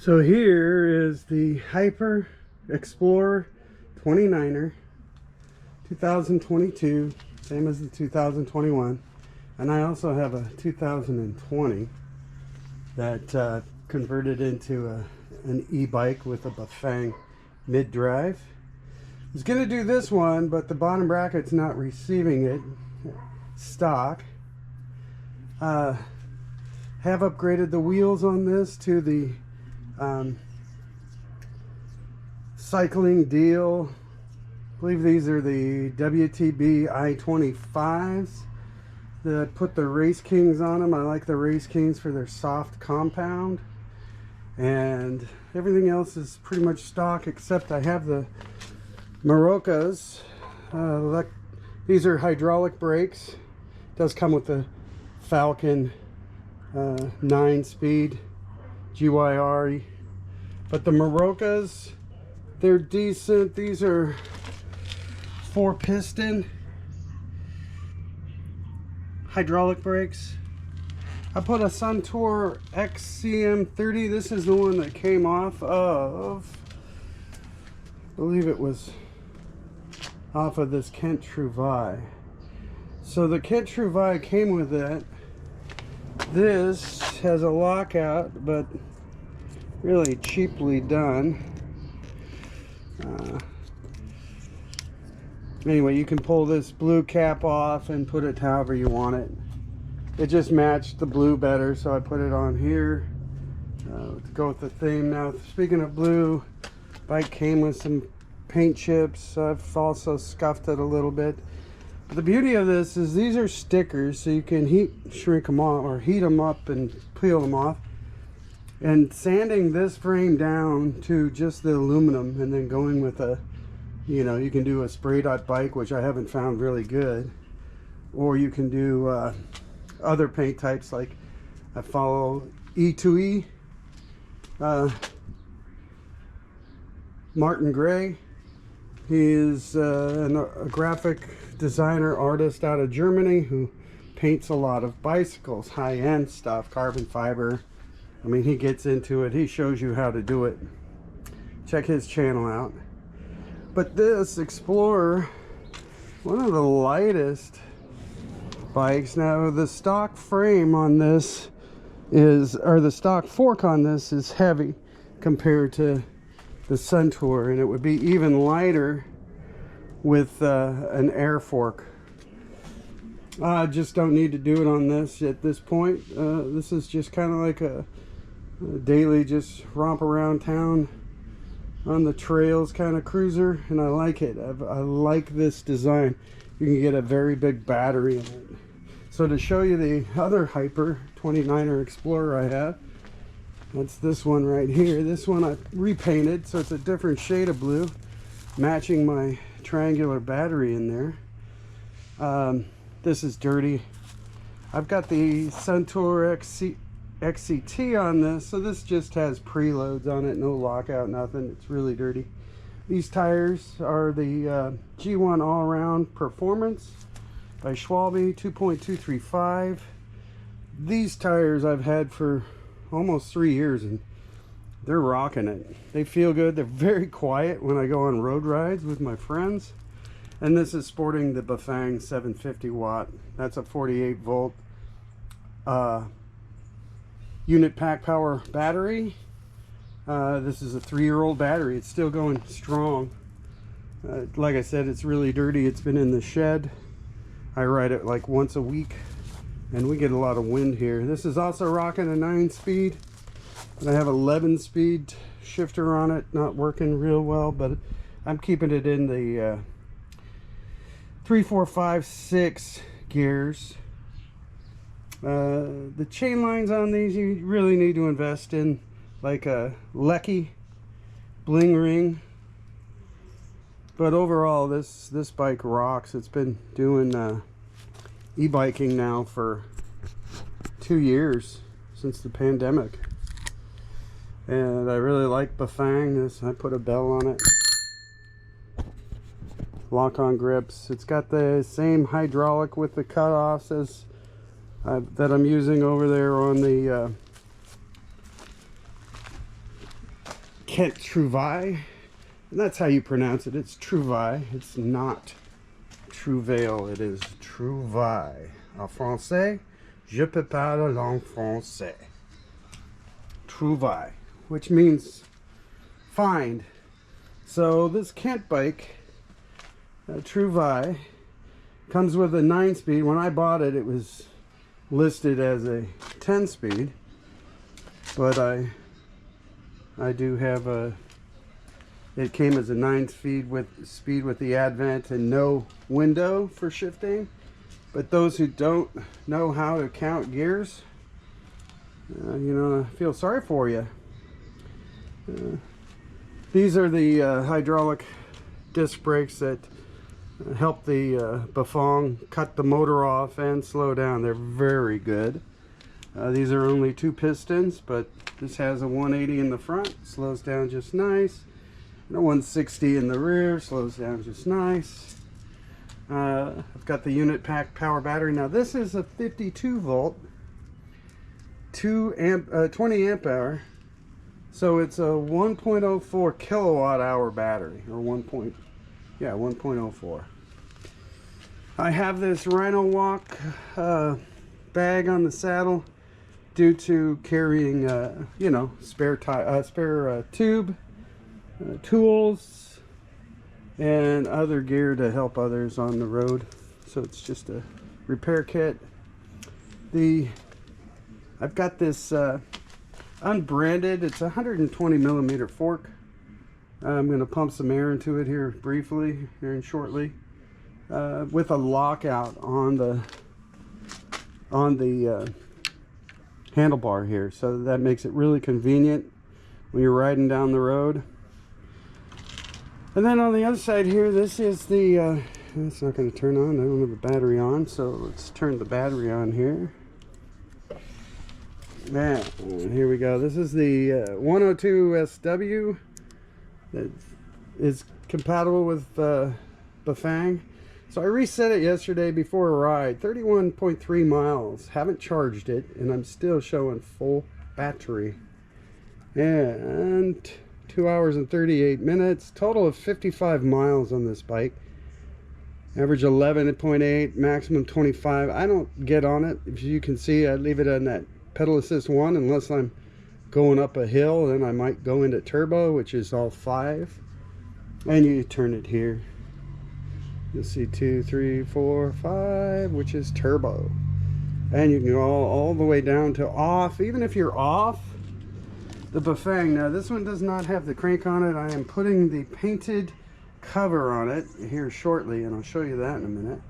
So here is the Hyper Explorer 29er 2022, same as the 2021, and I also have a 2020 that converted into an e-bike with a Bafang mid-drive. I was going to do this one, but the bottom bracket's not receiving it stock. Have upgraded the wheels on this to the cycling deal. I believe these are the WTB I-25s that put the Race Kings on them. I like the Race Kings for their soft compound, and everything else is pretty much stock except I have the Merocas. These are hydraulic brakes. It does come with the Falcon 9-speed GYR, but the Merocas, they're decent. These are 4-piston hydraulic brakes. I put a Suntour XCM30. This is the one that came off of, I believe it was off of this Kent Trouvaille. So the Kent Trouvaille came with it. This has a lockout, but really cheaply done. Anyway, you can pull this blue cap off and put it however you want it. It just matched the blue better, so I put it on here to go with the theme. Now, speaking of blue, bike came with some paint chips. I've also scuffed it a little bit. But the beauty of this is these are stickers, so you can shrink them off or heat them up and peel them off. And sanding this frame down to just the aluminum and then going with a, you know, you can do a spray dot bike, which I haven't found really good, or you can do other paint types. Like I follow E2E, Martin Gray. He is a graphic designer artist out of Germany who paints a lot of bicycles, high-end stuff, carbon fiber. I mean, he gets into it. He shows you how to do it. Check his channel out. But this Explorer, one of the lightest bikes. Now, the stock frame on this is, or the stock fork on this is heavy compared to the Suntour, and it would be even lighter with an air fork. I just don't need to do it on this at this point. This is just kind of like a daily just romp around town on the trails kind of cruiser, and I like it. I like this design. You can get a very big battery in it. So to show you the other Hyper 29er Explorer I have, that's this one right here. This one I repainted, so it's a different shade of blue, matching my triangular battery in there. This is dirty. I've got the Suntour XCT on this, so this just has preloads on it, no lockout, nothing. It's really dirty. These tires are the G1 All-Around Performance by Schwalbe, 2.235. These tires I've had for almost 3 years, and they're rocking it. They feel good. They're very quiet when I go on road rides with my friends. And this is sporting the Bafang 750 watt. That's a 48 volt unit pack power battery. This is a 3-year-old battery. It's still going strong. Like I said, it's really dirty. It's been in the shed. I ride it like once a week, and we get a lot of wind here. This is also rocking a 9-speed. I have 11-speed shifter on it, not working real well, but I'm keeping it in the 3, 4, 5, 6 gears. The chain lines on these you really need to invest in, like a Lecky bling ring. But overall, this bike rocks. It's been doing e-biking now for 2 years, since the pandemic. And I really like Bafang. This, I put a bell on it. Lock-on grips. It's got the same hydraulic with the cutoffs as that I'm using over there on the Kent Trouvaille, and that's how you pronounce it. It's Trouvaille. It's not Trouvaille. It is Trouvaille. En français, je peux parler en français. Trouvaille, which means find. So this Kent bike, Trouvaille, comes with a 9-speed. When I bought it, it was listed as a 10-speed, but I do have a. It came as a 9-speed with the Advent and no window for shifting. But those who don't know how to count gears, you know, I feel sorry for you. These are the hydraulic disc brakes that help the Bafang cut the motor off and slow down. They're very good. These are only 2 pistons, but this has a 180 in the front, slows down just nice, and a 160 in the rear, slows down just nice. I've got the unit pack power battery. Now this is a 52 volt, 20 amp hour, so it's a 1.04 kilowatt hour battery, or 1.04. I have this Rhino Walk bag on the saddle due to carrying, you know, spare tube, tools, and other gear to help others on the road. So it's just a repair kit. I've got this unbranded, it's a 120 millimeter fork. I'm going to pump some air into it here briefly, here and shortly, with a lockout on the handlebar here, so that makes it really convenient when you're riding down the road. And then on the other side here, this is the it's not going to turn on. I don't have the battery on, so let's turn the battery on here. Man, here we go. This is the 102 SW that is compatible with Bafang. So I reset it yesterday before a ride, 31.3 miles. Haven't charged it, and I'm still showing full battery. And 2 hours and 38 minutes. Total of 55 miles on this bike. Average 11.8, maximum 25. I don't get on it. If you can see, I leave it on that pedal assist 1 unless I'm going up a hill. Then I might go into turbo, which is all 5. And you turn it here. You'll see 2, 3, 4, 5, which is turbo. And you can go all the way down to off. Even if you're off, the Bafang. Now this one does not have the crank on it. I am putting the painted cover on it here shortly, and I'll show you that in a minute.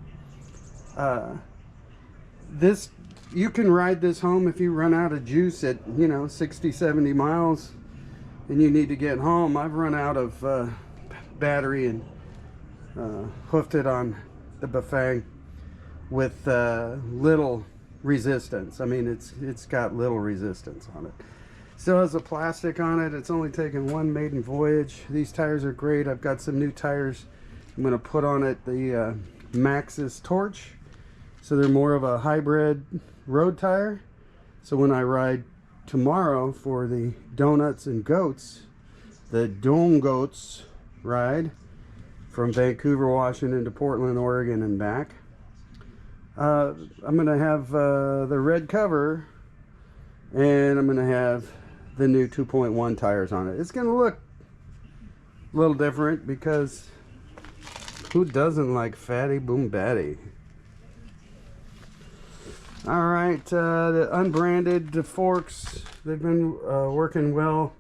You can ride this home if you run out of juice at, you know, 60, 70 miles and you need to get home. I've run out of battery and hoofed it on the Bafang with little resistance. I mean, it's got little resistance on it. Still has a plastic on it. It's only taken one maiden voyage. These tires are great. I've got some new tires. I'm going to put on it the Maxxis Torch, so they're more of a hybrid road tire. So when I ride tomorrow for the Donuts and Goats, the Don Goats ride from Vancouver, Washington to Portland, Oregon and back, I'm going to have the red cover, and I'm going to have the new 2.1 tires on it. It's going to look a little different because who doesn't like fatty boom batty? Alright, the unbranded forks, they've been working well.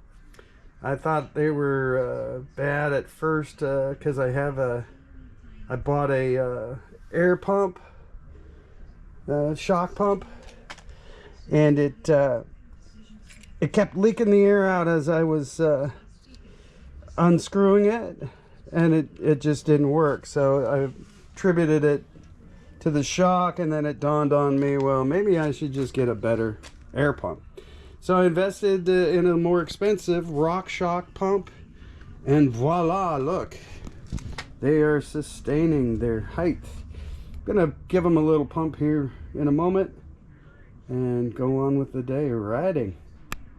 I thought they were bad at first because I bought a air pump, shock pump, and it kept leaking the air out as I was unscrewing it, and it just didn't work. So I attributed it to the shock, and then it dawned on me, well, maybe I should just get a better air pump. So I invested in a more expensive RockShox pump, and voila, look, they are sustaining their height. I'm gonna give them a little pump here in a moment and go on with the day riding.